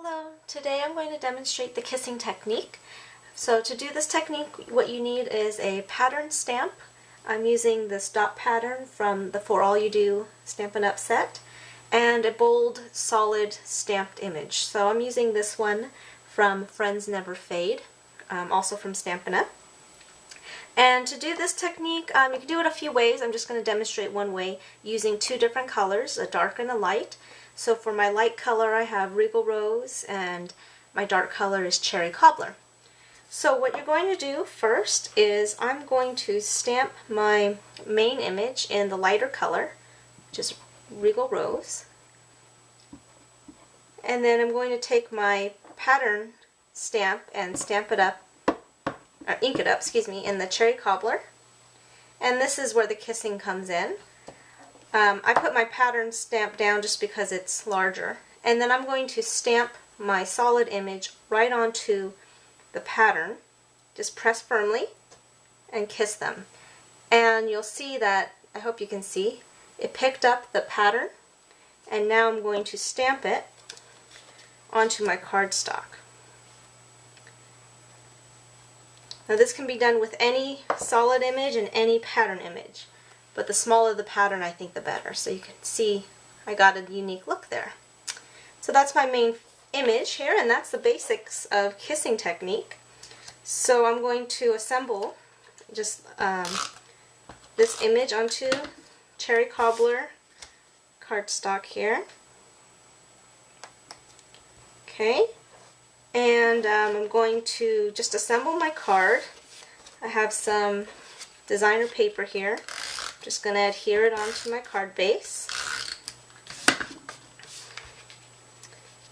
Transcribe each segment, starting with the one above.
Hello, today I'm going to demonstrate the kissing technique. So to do this technique, what you need is a pattern stamp. I'm using this dot pattern from the For All You Do Stampin' Up set, and a bold, solid stamped image. So I'm using this one from Friends Never Fade, also from Stampin' Up. And to do this technique, you can do it a few ways. I'm just going to demonstrate one way using two different colors, a dark and a light. So for my light color I have Regal Rose, and my dark color is Cherry Cobbler. So what you're going to do first is I'm going to stamp my main image in the lighter color, which is Regal Rose. And then I'm going to take my pattern stamp and stamp it up, or ink it up, in the Cherry Cobbler. And this is where the kissing comes in. I put my pattern stamp down just because it's larger, and then I'm going to stamp my solid image right onto the pattern. Just press firmly and kiss them. And you'll see that, I hope you can see, it picked up the pattern, and now I'm going to stamp it onto my cardstock. Now this can be done with any solid image and any pattern image, but the smaller the pattern, I think the better. So you can see I got a unique look there. So that's my main image here, and that's the basics of kissing technique. So I'm going to assemble just this image onto Cherry Cobbler cardstock here. Okay, and I'm going to just assemble my card. I have some designer paper here. I'm just going to adhere it onto my card base.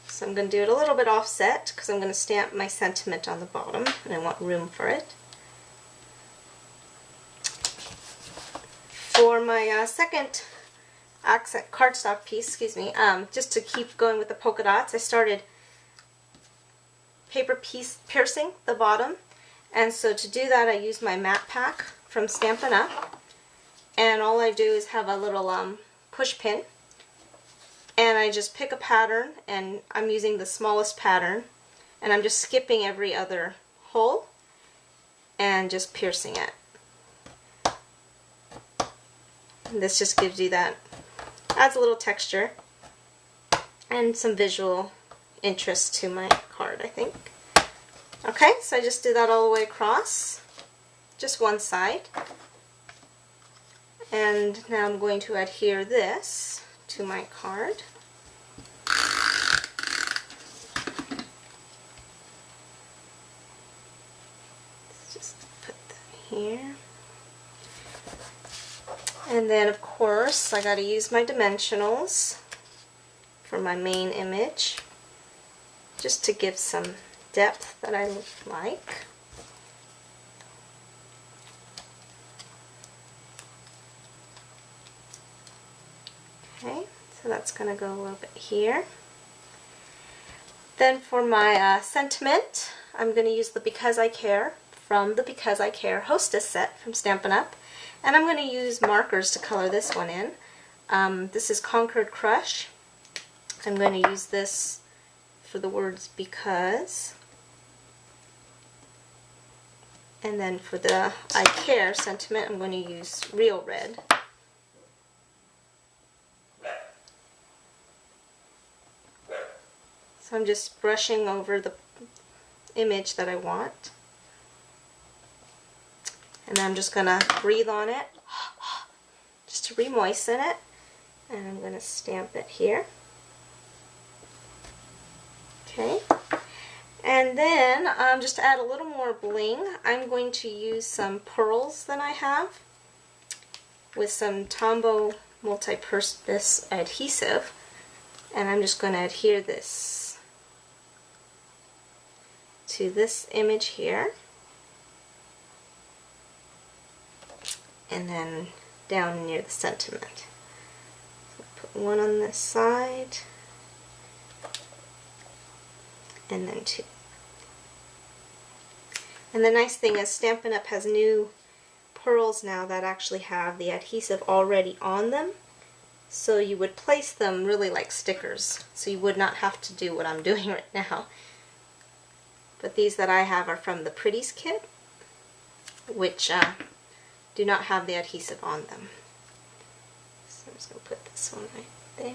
So I'm going to do it a little bit offset because I'm going to stamp my sentiment on the bottom, and I want room for it. For my second accent cardstock piece, just to keep going with the polka dots, I started paper piece piercing the bottom, and so to do that I use my matte pack from Stampin' Up, and all I do is have a little push pin, and I just pick a pattern, and I'm using the smallest pattern, and I'm just skipping every other hole and just piercing it. And this just gives you that, adds a little texture and some visual interest to my card, I think. Okay, so I just did that all the way across, just one side. And now I'm going to adhere this to my card. Let's just put that here. And then of course I got to use my dimensionals for my main image, just to give some depth that I like. Okay, so that's going to go a little bit here. Then for my sentiment, I'm going to use the Because I Care from the Because I Care Hostess set from Stampin' Up. And I'm going to use markers to color this one in. This is Concord Crush. I'm going to use this for the words because. And then for the I Care sentiment, I'm going to use Real Red. So I'm just brushing over the image that I want. And I'm just going to breathe on it, just to re-moisten it. And I'm going to stamp it here. Okay. And then, just to add a little more bling, I'm going to use some pearls that I have with some Tombow multi-purpose adhesive. And I'm just going to adhere this to this image here. And then down near the sentiment. So put one on this side, and then two. And the nice thing is Stampin' Up! Has new pearls now that actually have the adhesive already on them. So you would place them really like stickers, so you would not have to do what I'm doing right now. But these that I have are from the Pretties kit, which do not have the adhesive on them. So I'm just going to put this one right there.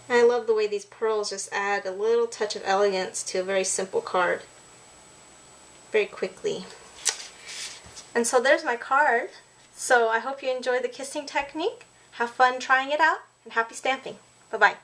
And I love the way these pearls just add a little touch of elegance to a very simple card very quickly. And so there's my card. So I hope you enjoy the kissing technique. Have fun trying it out, and happy stamping. Bye-bye.